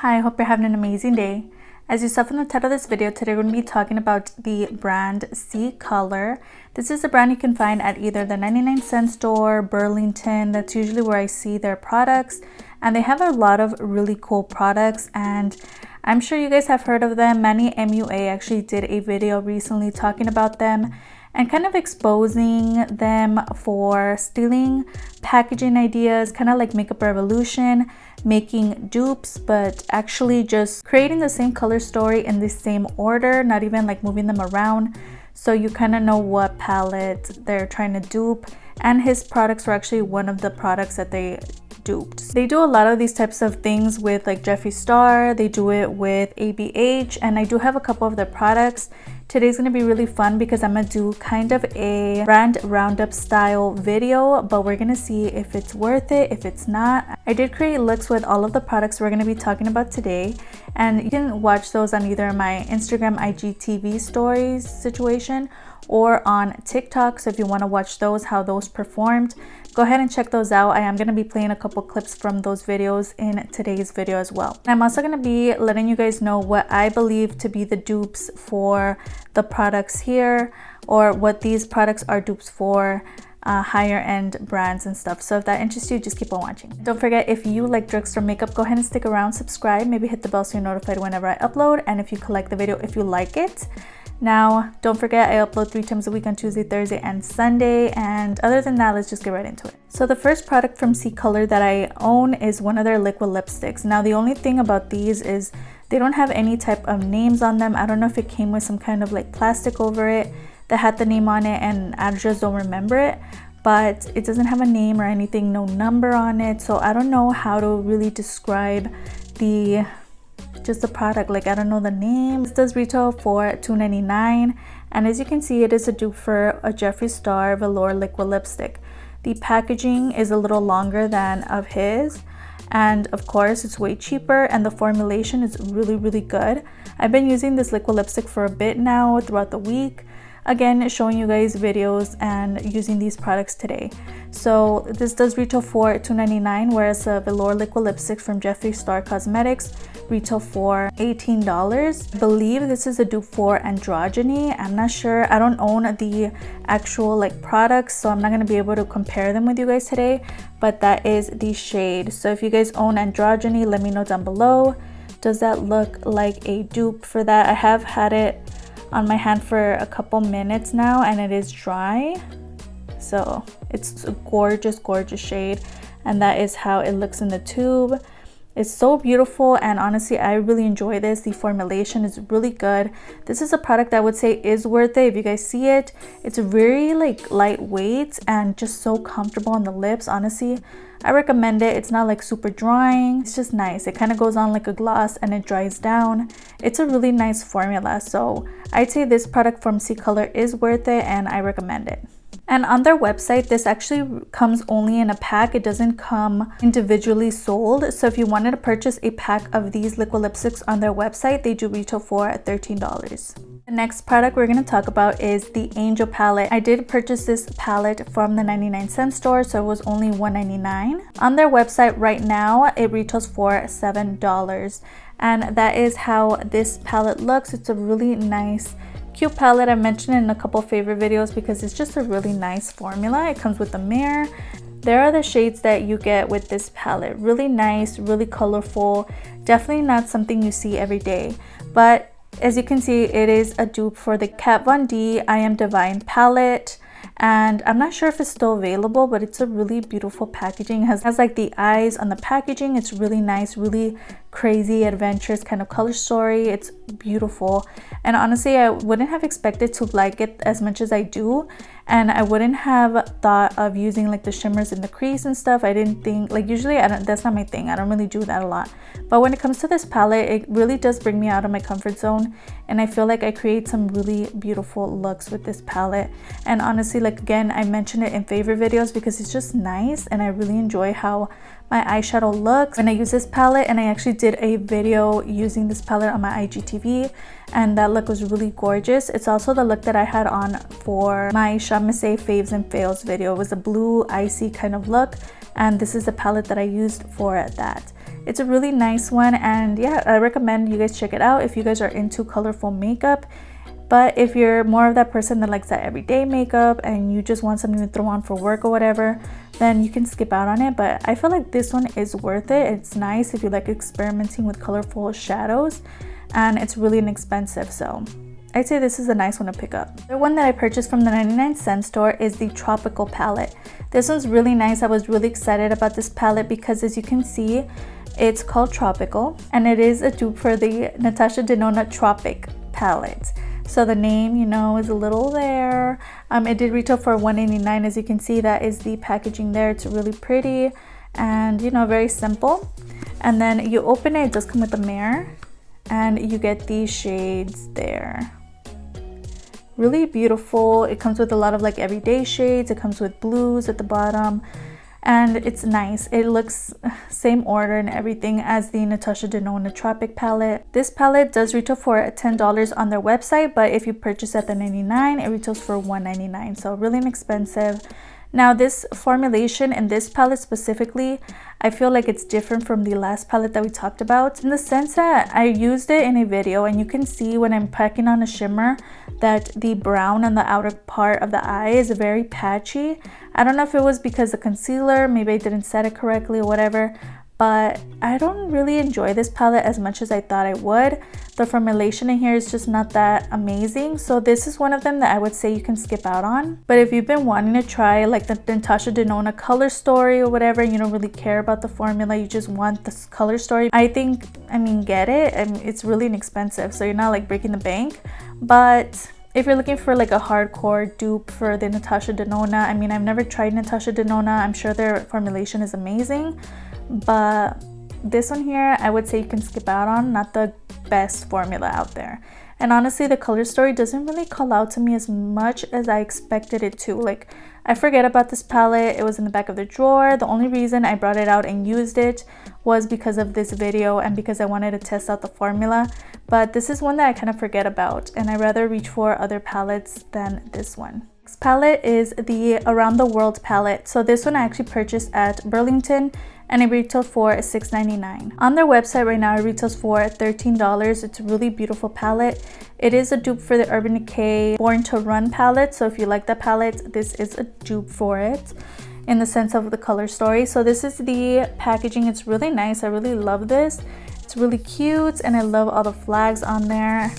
Hi, I hope you're having an amazing day. As you saw from the title of this video, today we're going to be talking about the brand Ccolor. This is a brand you can find at either the 99-cent store, Burlington. That's usually where I see their products. And they have a lot of really cool products, and I'm sure you guys have heard of them. Manny MUA actually did a video recently talking about them and kind of exposing them for stealing packaging ideas, kind of like Makeup Revolution, making dupes, but actually just creating the same color story in the same order, not even like moving them around. So you kind of know what palette they're trying to dupe. And his products were actually one of the products that they duped. They do a lot of these types of things with like Jeffree Star. They do it with ABH, and I do have a couple of their products. Today's gonna be really fun because I'm gonna do kind of a brand roundup style video, but we're gonna see if it's worth it, if it's not. I did create looks with all of the products we're gonna be talking about today, and you can watch those on either my Instagram IGTV stories situation or on TikTok. So if you want to watch those, how those performed, go ahead and check those out. I am going to be playing a couple clips from those videos in today's video as well. I'm also going to be letting you guys know what I believe to be the dupes for the products here, or what these products are dupes for higher end brands and stuff. So if that interests you, just keep on watching. Don't forget, if you like drugstore makeup, go ahead and stick around, subscribe, maybe hit the bell so you're notified whenever I upload, and if you could like the video if you like it. Now, don't forget, I upload 3 times a week on Tuesday, Thursday, and Sunday. And other than that, let's just get right into it. So the first product from Ccolor that I own is one of their liquid lipsticks. Now, the only thing about these is they don't have any type of names on them. I don't know if it came with some kind of like plastic over it that had the name on it, and I just don't remember it. But it doesn't have a name or anything, no number on it. So I don't know how to really describe the product. Like, I don't know the name. This does retail for $2.99, and as you can see, it is a dupe for a Jeffree Star velour liquid lipstick. The packaging is a little longer than of his, and of course it's way cheaper, and the formulation is really good. I've been using this liquid lipstick for a bit now throughout the week, again showing you guys videos and using these products today. So this does retail for $2.99, whereas a velour liquid lipstick from Jeffree Star Cosmetics retail for $18. I believe this is a dupe for Androgyny. I'm not sure. I don't own the actual like products, so I'm not going to be able to compare them with you guys today, but that is the shade. So if you guys own Androgyny, let me know down below. Does that look like a dupe for that? I have had it on my hand for a couple minutes now, and it is dry. So it's a gorgeous shade, and that is how it looks in the tube. It's so beautiful, and honestly, I really enjoy this. The formulation is really good. This is a product I would say is worth it. If you guys see it, it's very like lightweight and just so comfortable on the lips. Honestly, I recommend it. It's not like super drying. It's just nice. It kind of goes on like a gloss and it dries down. It's a really nice formula. So I'd say this product from Ccolor is worth it, and I recommend it. And on their website, this actually comes only in a pack. It doesn't come individually sold. So if you wanted to purchase a pack of these liquid lipsticks on their website, they do retail for $13. The next product we're going to talk about is the Angel palette. I did purchase this palette from the 99-cent store, so it was only $1.99. On their website right now, it retails for $7. And that is how this palette looks. It's a really nice cute palette. I mentioned it in a couple favorite videos because it's just a really nice formula. It comes with a mirror. There are the shades that you get with this palette. Really nice, really colorful. Definitely not something you see every day. But as you can see, it is a dupe for the Kat Von D I Am Divine palette. And I'm not sure if it's still available, but it's a really beautiful packaging. It has like the eyes on the packaging. It's really nice, really crazy, adventurous kind of color story. It's beautiful, and honestly, I wouldn't have expected to like it as much as I do, and I wouldn't have thought of using like the shimmers in the crease and stuff. I didn't think, like, usually that's not my thing. I don't really do that a lot, but when it comes to this palette, it really does bring me out of my comfort zone, and I feel like I create some really beautiful looks with this palette. And honestly, like, again, I mentioned it in favorite videos because it's just nice, and I really enjoy how my eyeshadow looks when I use this palette. And I actually did a video using this palette on my IGTV, and that look was really gorgeous. It's also the look that I had on for my Shamise Faves and Fails video. It was a blue icy kind of look, and this is the palette that I used for that. It's a really nice one, and yeah, I recommend you guys check it out if you guys are into colorful makeup. But if you're more of that person that likes that everyday makeup and you just want something to throw on for work or whatever, then you can skip out on it. But I feel like this one is worth it. It's nice if you like experimenting with colorful shadows, and it's really inexpensive, so I'd say this is a nice one to pick up. The one that I purchased from the 99-cent store is the Tropical palette. This one's really nice. I was really excited about this palette because, as you can see, it's called Tropical, and it is a dupe for the Natasha Denona Tropic palette. So the name, you know, is a little there. It did retail for $1.89. As you can see, that is the packaging there. It's really pretty and, you know, very simple. And then you open it, it does come with a mirror, and you get these shades there. Really beautiful. It comes with a lot of like everyday shades. It comes with blues at the bottom, and it's nice. It looks same order and everything as the Natasha Denona Tropic palette. This palette does retail for $10 on their website, but if you purchase at the 99, it retails for $1.99, so really inexpensive. Now this formulation and this palette specifically, I feel like it's different from the last palette that we talked about, in the sense that I used it in a video, and you can see when I'm packing on a shimmer that the brown on the outer part of the eye is very patchy. I don't know if it was because the concealer, maybe I didn't set it correctly or whatever, but I don't really enjoy this palette as much as I thought I would. The formulation in here is just not that amazing, so this is one of them that I would say you can skip out on. But if you've been wanting to try like the Natasha Denona Color Story or whatever, you don't really care about the formula, you just want this color story, I mean, get it. It's really inexpensive, so you're not like breaking the bank. But if you're looking for like a hardcore dupe for the Natasha Denona, I mean, I've never tried Natasha Denona. I'm sure their formulation is amazing, but this one here, I would say you can skip out on. Not the best formula out there. And honestly, the color story doesn't really call out to me as much as I expected it to. Like, I forget about this palette. It was in the back of the drawer. The only reason I brought it out and used it was because of this video and because I wanted to test out the formula. But this is one that I kind of forget about, and I rather reach for other palettes than this one. Next palette is the Around the World palette. So this one I actually purchased at Burlington, and it retails for $6.99. On their website right now, it retails for $13. It's a really beautiful palette. It is a dupe for the Urban Decay Born to Run palette. So if you like that palette, this is a dupe for it in the sense of the color story. So this is the packaging. It's really nice. I really love this. It's really cute, and I love all the flags on there.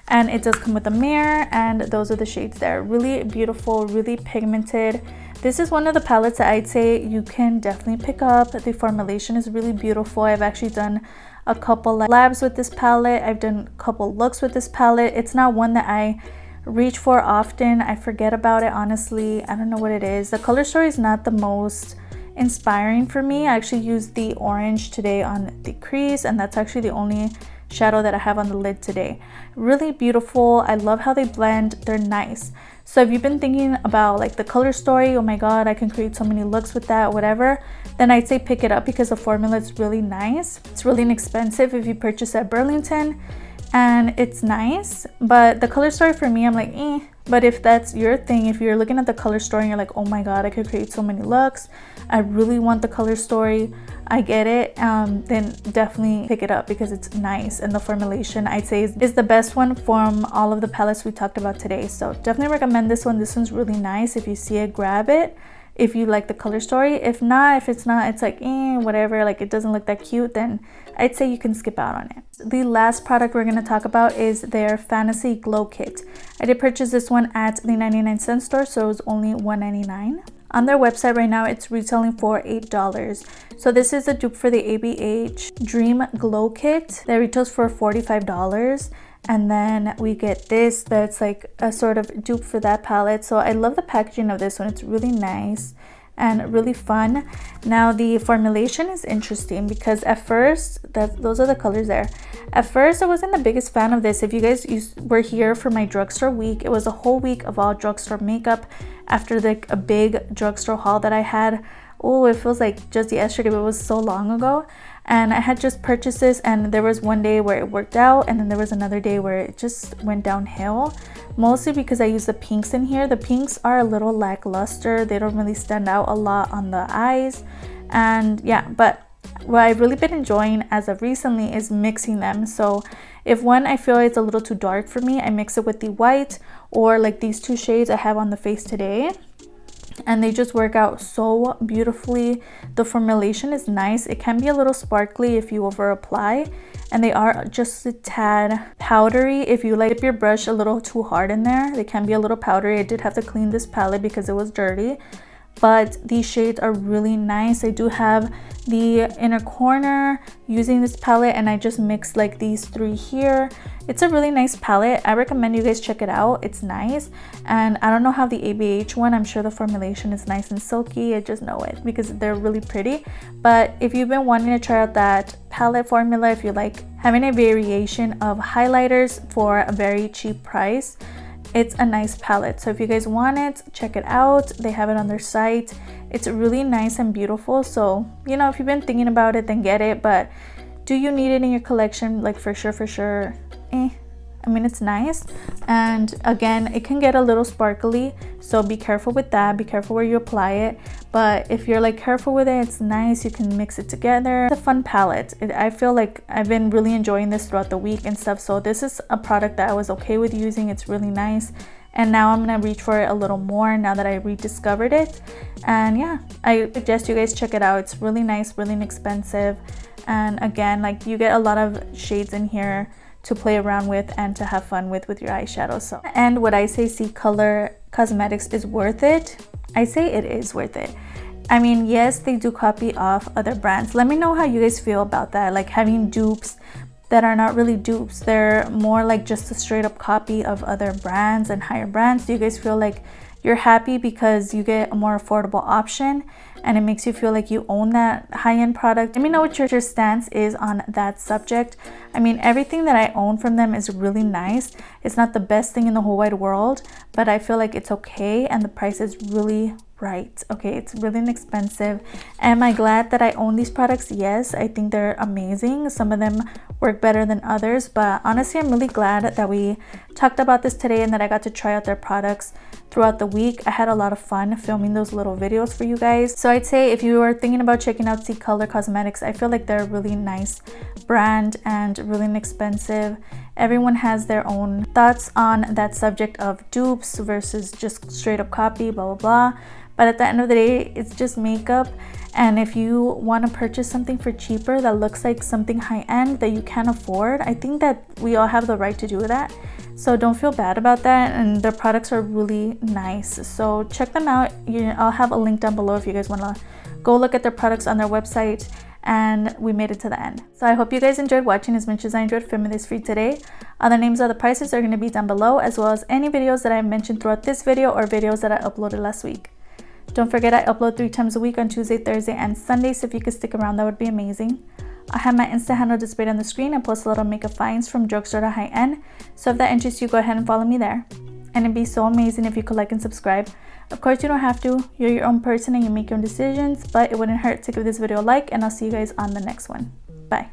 And it does come with a mirror, and those are the shades there. Really beautiful, really pigmented. This is one of the palettes that I'd say you can definitely pick up. The formulation is really beautiful. I've actually done a couple labs with this palette. I've done a couple looks with this palette. It's not one that I reach for often. I forget about it, honestly. I don't know what it is. The color story is not the most inspiring for me. I actually used the orange today on the crease, and that's actually the only shadow that I have on the lid today. Really beautiful. I love how they blend. They're nice. So if you've been thinking about like the color story, oh my god, I can create so many looks with that, whatever, then I'd say pick it up because the formula is really nice. It's really inexpensive if you purchase at Burlington, and it's nice. But the color story for me, I'm like, eh. But if that's your thing, if you're looking at the color story and you're like, oh my god, I could create so many looks, I really want the color story, I get it, then definitely pick it up because it's nice. And the formulation, I'd say, is the best one from all of the palettes we talked about today. So definitely recommend this one. This one's really nice. If you see it, grab it if you like the color story. If not, if it's not, it's like whatever, like it doesn't look that cute, then I'd say you can skip out on it. The last product we're going to talk about is their Fantasy Glow Kit. I did purchase this one at the 99-cent store, so it was only $1.99. On their website right now, it's retailing for $8. So this is a dupe for the ABH Dream Glow Kit that retails for $45. And then we get this that's like a sort of dupe for that palette. So I love the packaging of this one. It's really nice and really fun. Now the formulation is interesting because at first, those are the colors there. At first, I wasn't the biggest fan of this. If you guys were here for my drugstore week, it was a whole week of all drugstore makeup after like a big drugstore haul that I had. Oh, it feels like just yesterday, but it was so long ago. And I had just purchased this, and there was one day where it worked out, and then there was another day where it just went downhill, mostly because I used the pinks in here. The pinks are a little lackluster. They don't really stand out a lot on the eyes, and yeah, but what I've really been enjoying as of recently is mixing them. So if one I feel it's a little too dark for me, I mix it with the white, or like these two shades I have on the face today, and they just work out so beautifully. The formulation is nice. It can be a little sparkly if you over apply, and they are just a tad powdery if you like dip your brush a little too hard in there. They can be a little powdery. I did have to clean this palette because it was dirty, but these shades are really nice. I do have the inner corner using this palette, and I just mixed like these three here. It's a really nice palette. I recommend you guys check it out. It's nice. And I don't know how the ABH one, I'm sure the formulation is nice and silky. I just know it because they're really pretty. But if you've been wanting to try out that palette formula, if you like having a variation of highlighters for a very cheap price, it's a nice palette. So if you guys want it, check it out. They have it on their site. It's really nice and beautiful. So, you know, if you've been thinking about it, then get it. But do you need it in your collection? Like for sure, I mean, it's nice. And again, it can get a little sparkly, so be careful with that. Be careful where you apply it. But if you're like careful with it, it's nice. You can mix it together. It's a fun palette. I feel like I've been really enjoying this throughout the week and stuff. So this is a product that I was okay with using. It's really nice. And now I'm gonna reach for it a little more now that I rediscovered it. And yeah, I suggest you guys check it out. It's really nice, really inexpensive. And again, like you get a lot of shades in here to play around with and to have fun with your eyeshadow. So, and would I say Ccolor Cosmetics is worth it? I say it is worth it. I mean, yes, they do copy off other brands. Let me know how you guys feel about that, like having dupes that are not really dupes. They're more like just a straight up copy of other brands and higher brands. Do you guys feel like you're happy because you get a more affordable option and it makes you feel like you own that high-end product? Let me know what your stance is on that subject. I mean, everything that I own from them is really nice. It's not the best thing in the whole wide world, but I feel like it's okay, and the price is really right. Okay, it's really inexpensive. Am I glad that I own these products? Yes, I think they're amazing. Some of them work better than others, but honestly, I'm really glad that we talked about this today and that I got to try out their products throughout the week. I had a lot of fun filming those little videos for you guys. So I'd say if you are thinking about checking out Ccolor Cosmetics, I feel like they're a really nice brand and really inexpensive. Everyone has their own thoughts on that subject of dupes versus just straight up copy, blah blah blah. But at the end of the day, it's just makeup. And if you want to purchase something for cheaper that looks like something high-end that you can't afford, I think that we all have the right to do that. So don't feel bad about that, and their products are really nice. So check them out. I'll have a link down below if you guys want to go look at their products on their website. And we made it to the end. So I hope you guys enjoyed watching as much as I enjoyed filming this for you today. All the names of the prices are going to be down below, as well as any videos that I mentioned throughout this video or videos that I uploaded last week. Don't forget, I upload 3 times a week on Tuesday, Thursday, and Sunday, so if you could stick around, that would be amazing. I have my Insta handle displayed on the screen. I post a lot of makeup finds from drugstore to high-end, so if that interests you, go ahead and follow me there. And it'd be so amazing if you could like and subscribe. Of course, you don't have to. You're your own person and you make your own decisions, but it wouldn't hurt to give this video a like, and I'll see you guys on the next one. Bye.